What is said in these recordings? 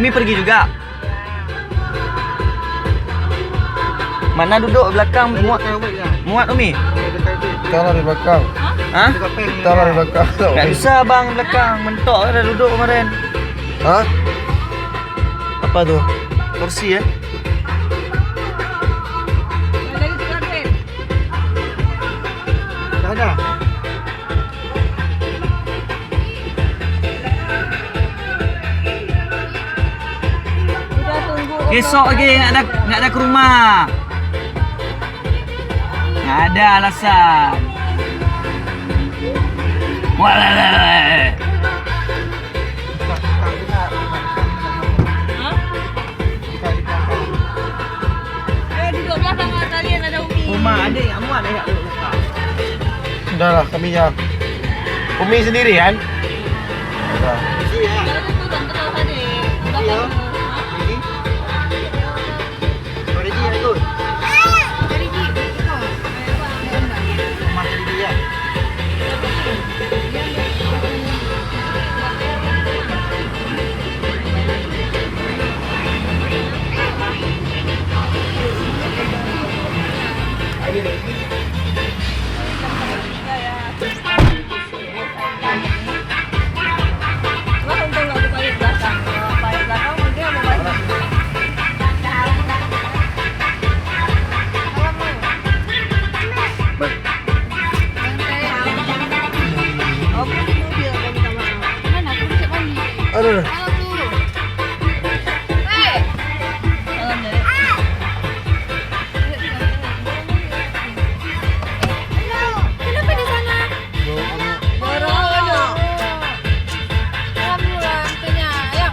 Umi pergi juga. Mana duduk belakang muat? Muat Umi. Kita lah di belakang. Hah? Kita lah di belakang. Tak bisa bang belakang. Mentok dah duduk kemarin. Hah? Apa tu? Kursi ya? Dah ada. Esok lagi nak ada ke rumah. Nggak ada alasan. Walah. Duduk belakang kalian ada Umi. Rumah ada yang muat ada duduk belakang. Dah lah kami ya. Umi sendiri kan? Dah. Kalau tu tak tahu tadi. Belakang. Aduh. Kenapa di sana? Dalam dulu lah katanya. Yang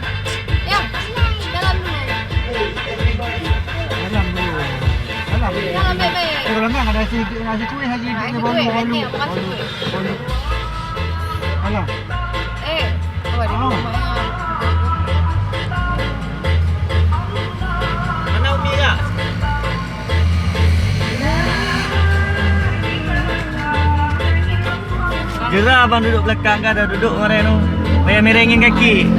dalam dulu. Dalam baik-baik. Dalam kan ada nasi kuih haji Nasi kuih, nanti aku kasih kuih. Alah. Awak di rumah. Mana Umi kak? Gerah abang duduk belakang kan, dah duduk kemarin tu. Bayar merengin kaki.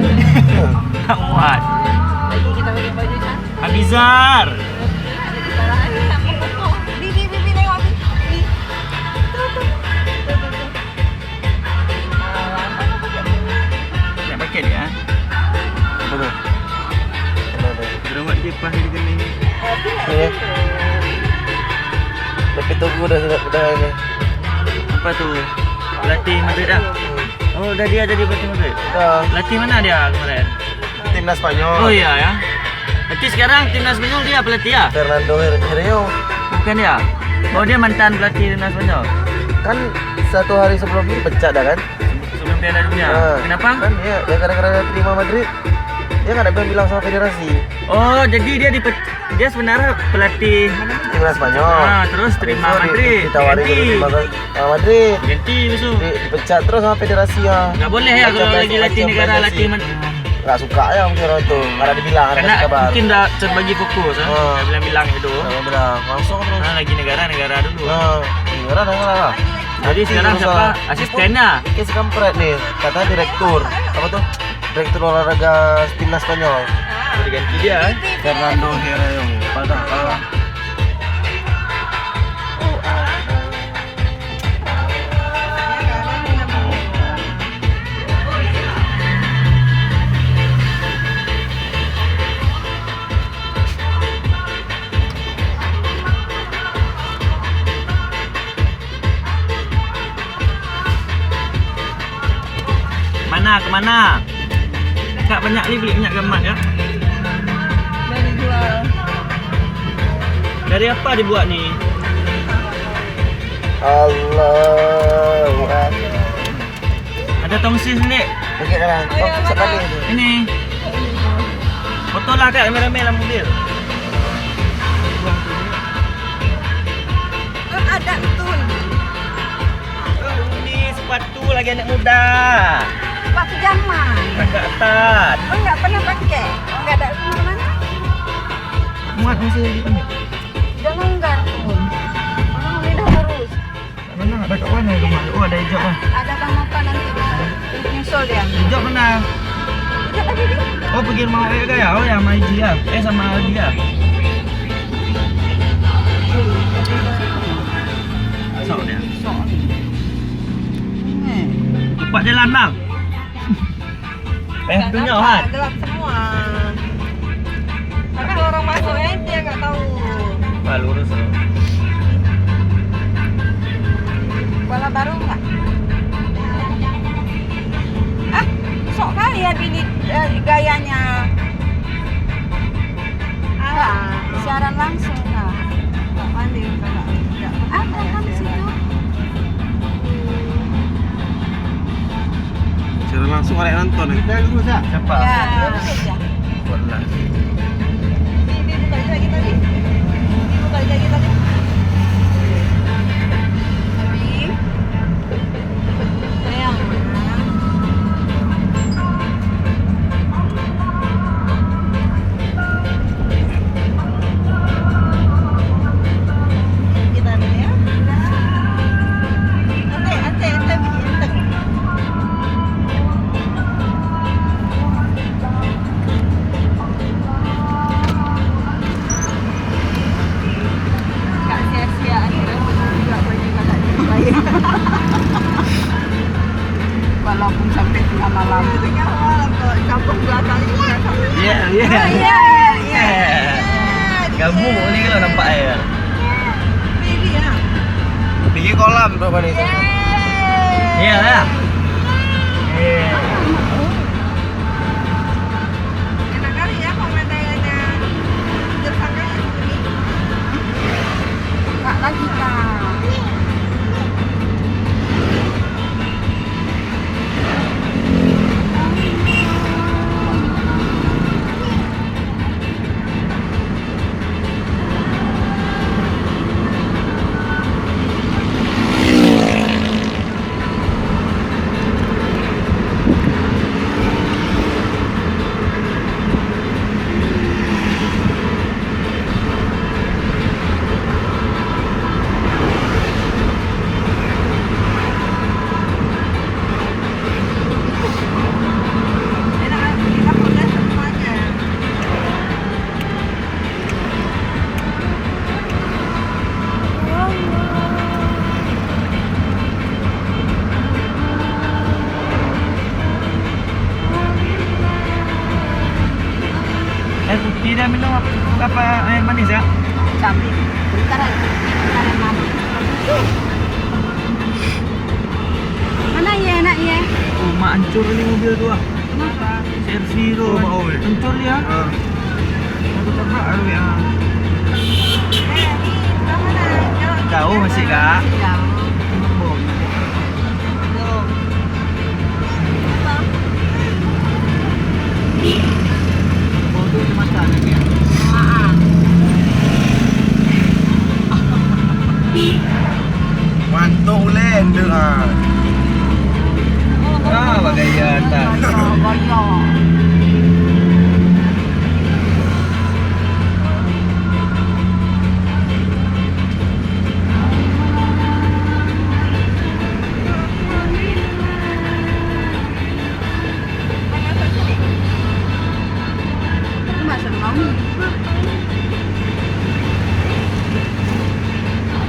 Tak muat. Lagi kita bagi baju kan? Abizar. Bibi tengok Bibi. Nak pakai dia. Apa tu? Berawat dia pas dia kena ni. Ya. Tapi tunggu dah ini. Apa tu? Pelatih Madrid dah. Oh, dah dia jadi pelatih Madrid. Dah. Pelatih mana dia kemarin? Timnas Spanyol. Oh iya ya. Berarti sekarang timnas Spanyol dia pelatih ya? Fernando Herrero. Bukan dia? Oh dia mantan pelatih timnas Spanyol. Kan 1 hari sebelum ini pecat dah kan? Sebelum Piala Dunia. Kenapa? Kan ya gara-gara dia terima Madrid. Dia kan ada bilang sama federasi. Oh, jadi dia sebenarnya pelatih Timnas Spanyol. terus terima Habis itu Madrid. Ditawari Ganti. terima Madrid. Ganti besok. Dipecat terus sama federasi ya. Enggak boleh ya kalau lagi latih negara latih Enggak suka ya mungkin orang itu. Karena dibilang ada karena kabar. mungkin dah terbagi fokus bilang itu. Bilang langsung terus. Lagi negara dulu. Negara lah. Jadi sekarang siapa asistennya? Kes kampret nih, kata direktur. Apa tuh? Direktur olahraga timnas Spanyol. Mau diganti dia. Fernando Herrero. Padahal kemana? Kak banyak ni beli banyak gamat ya. Dari jual. Dari apa dibuat ni? Allahu Akbar. Ada tongsis ni. Okey dah. Sekali tu. Ini. Foto lah kat rame-rame dalam mobil. Ada betul. Ini sepatu lagi anak muda. Sepatu zaman. Agak atas. Enggak pernah pakai. Enggak ada mana-mana. Muat masih ni. Dah longgar pun. Orang ini dah terus. Tak mana ada kat mana gemak. Oh ada hijab lah. Ada bang apa nanti mau nyusul dia. Hijab mana? Hijab lagi dia. Oh pergi rumah Mak Wei ya? Oh yang sama Iji ya? Sama dia. Sok dia. Cepat jalan bang. Tunjuk kan? Gelap semua. Karena kalau orang masuk dia nggak tahu. Wah lurus loh. Bola baru nggak? Ah, sok kali ya pilih gayanya. Siaran langsung lah. Nggak pandai kalau nggak. Ada kan di situ. Secara langsung orang nonton. Kita lurus ya. Cepat. Ya, lurus aja. Boleh. Ini buka lagi tadi. Ini buka lagi tadi. Tapi sayang. Kita ada ya. Ante bikin ante. Kak sia-sia akhirnya juga banyak kata dia. Walaupun sampai tengah malam. Tengah malam kok campur belakang ini kan sampai. Iya. Iya. Kamu ni kalau nampak air. Baby ya. Pergi kolam tuh Bani. Iya lah. Enak kali ya pemandangannya. Tersangkanya ini. Kak lagi kak. Enak kita boleh semuanya. Tidak minum apa air manis ya? Cabai. Bentar aja. Bentar yang manis. Mana ya enak ya? Oh, mak hancur ni mobil tu ah. Kenapa? Servi tu. Oh, mak oi. Hancur dia. Aku tak nak aduh ya. Ini sebelah mana? Jauh masih kak. Jauh. Bom. Belum. Bom tu dia makan lagi ya. Maaf. Mantuk ulen dengan. Ah, bagaya tak. Gaya. Itu masuk mau nih.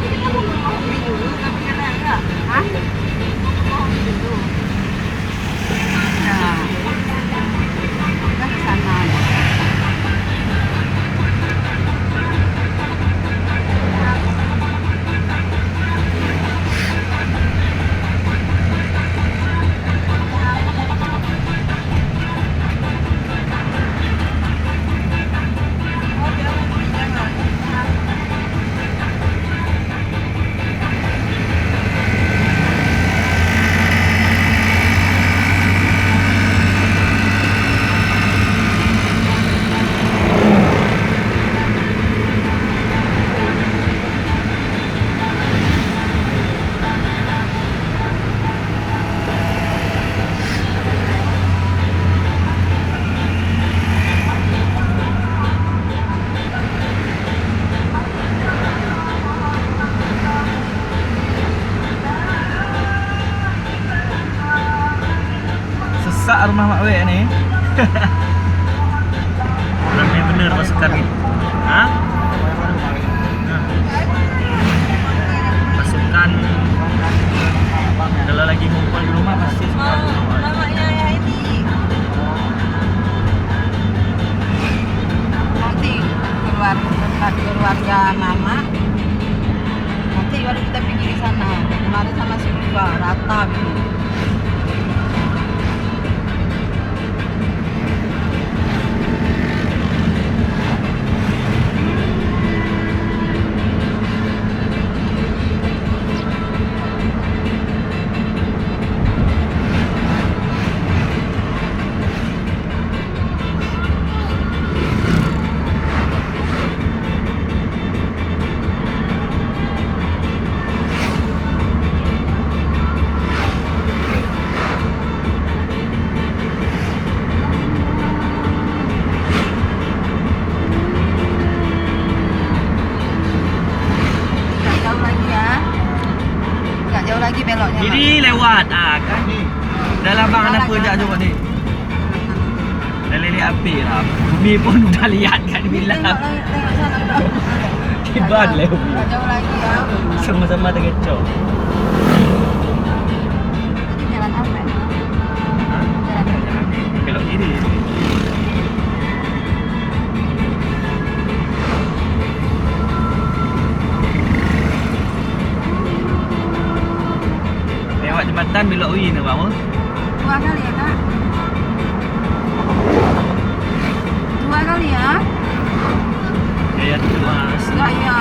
Kita mau ngopi dulu, tapi kan enggak. Hah? Ngopi dulu. Nah, kita ke sana. Sesak rumah Mak Wei ni. pasukan gitu. Hah? Nah. Pasukan kalau lagi ngumpul di rumah pasti suka keluar. Mamanya ya ini. Nanti keluarga mama. Nanti baru kita pergi ke sana. Kemarin sama si Buba, rata begini. Nggak jauh lagi ya. Nggak jauh lagi beloknya. Mak. Ini lewat kan. Dalam bang Jalan, apa je jalan. coba ni. Dah lele api lah. Bumi pun dah lihat kan bilang. Tengok sana udah. Kibar lah Umi. Nggak jauh lagi ya. Sama-sama terkecoh. Jalan apa? Jalan apa? Belok kiri. Lewat jembatan belok ui ni bang. Dua kali ya kak? Dua kali ya? Ya tu mas. Enggak ya.